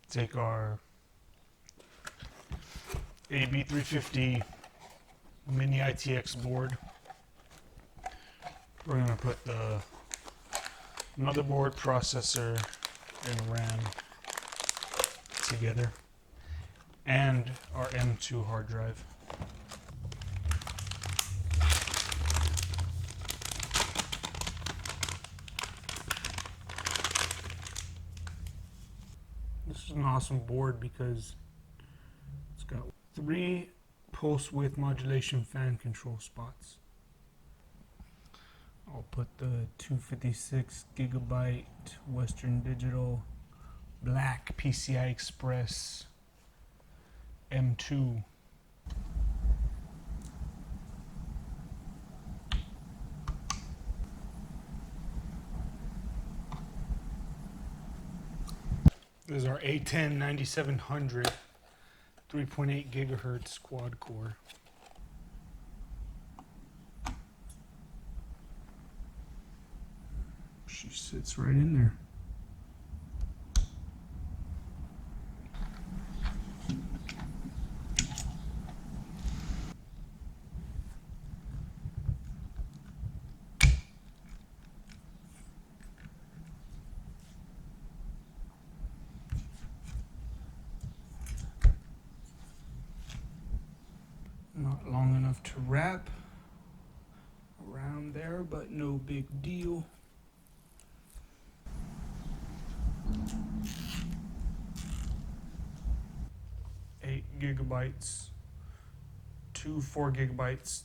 Take our AB350 Mini ITX board. We're going to put the motherboard, processor, and RAM together, and our M2 hard drive. This is an awesome board because it's got 3 pulse width modulation fan control spots. I'll put the 256 gigabyte Western Digital black PCI Express M2. This is our A10-9700 3.8 gigahertz quad core. She sits right in there. Not long enough to wrap around there, but no big deal. Gigabytes, 4 gigabytes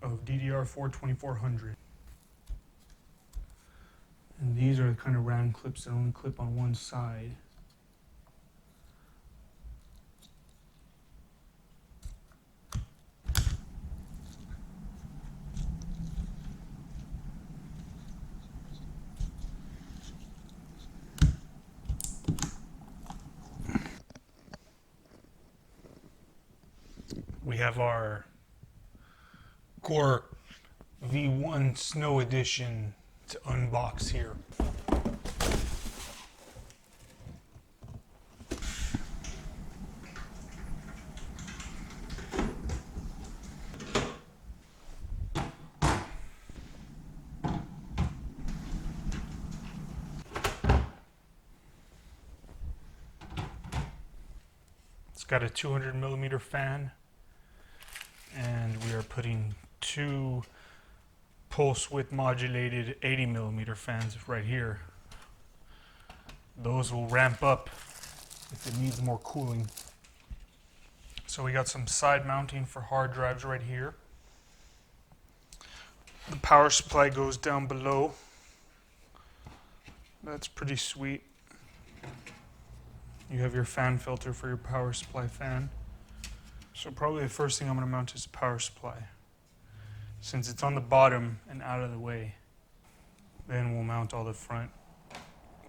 of DDR4 2400. And these are the kind of round clips that only clip on one side. We have our Core V1 Snow Edition to unbox here. It's got a 200 millimeter fan. And we are putting 2 pulse width modulated 80 millimeter fans right here. Those will ramp up if it needs more cooling. So we got some side mounting for hard drives right here. The power supply goes down below. That's pretty sweet. You have your fan filter for your power supply fan. So probably the first thing I'm going to mount is the power supply. Since it's on the bottom and out of the way, then we'll mount all the front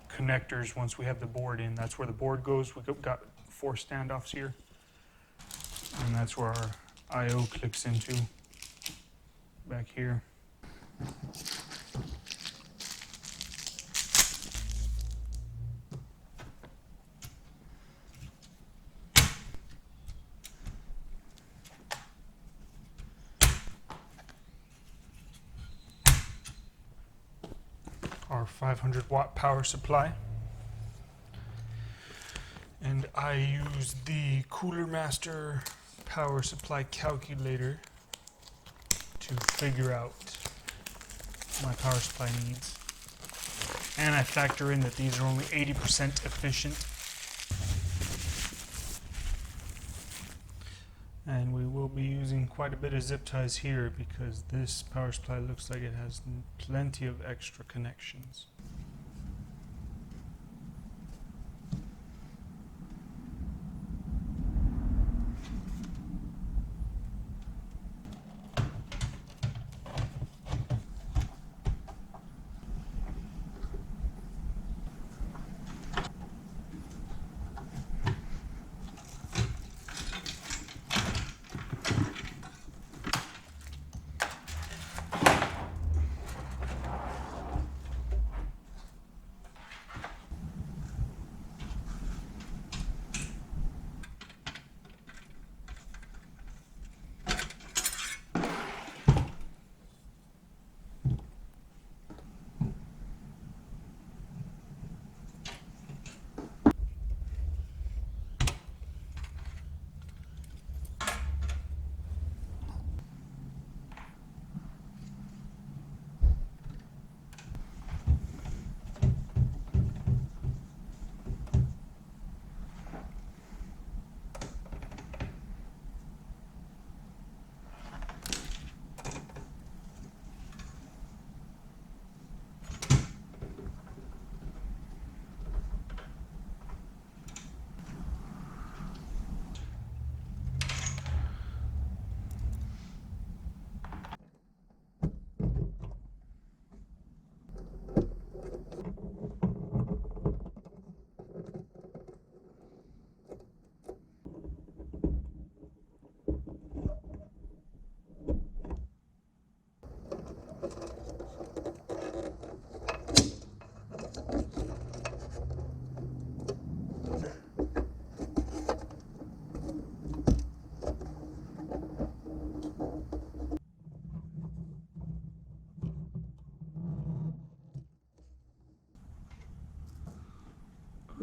connectors once we have the board in. That's where the board goes. We've got 4 standoffs here. And that's where our I/O clicks into, back here. Our 500 watt power supply, and I use the Cooler Master power supply calculator to figure out my power supply needs, and I factor in that these are only 80% efficient, and we will be using quite a bit of zip ties here because this power supply looks like it has plenty of extra connections.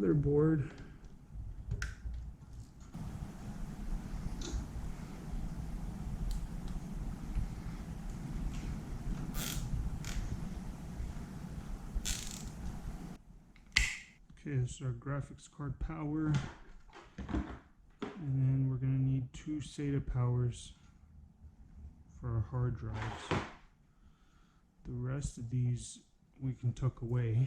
motherboard. Okay, this is our graphics card power. And then we're going to need 2 SATA powers for our hard drives. The rest of these we can tuck away.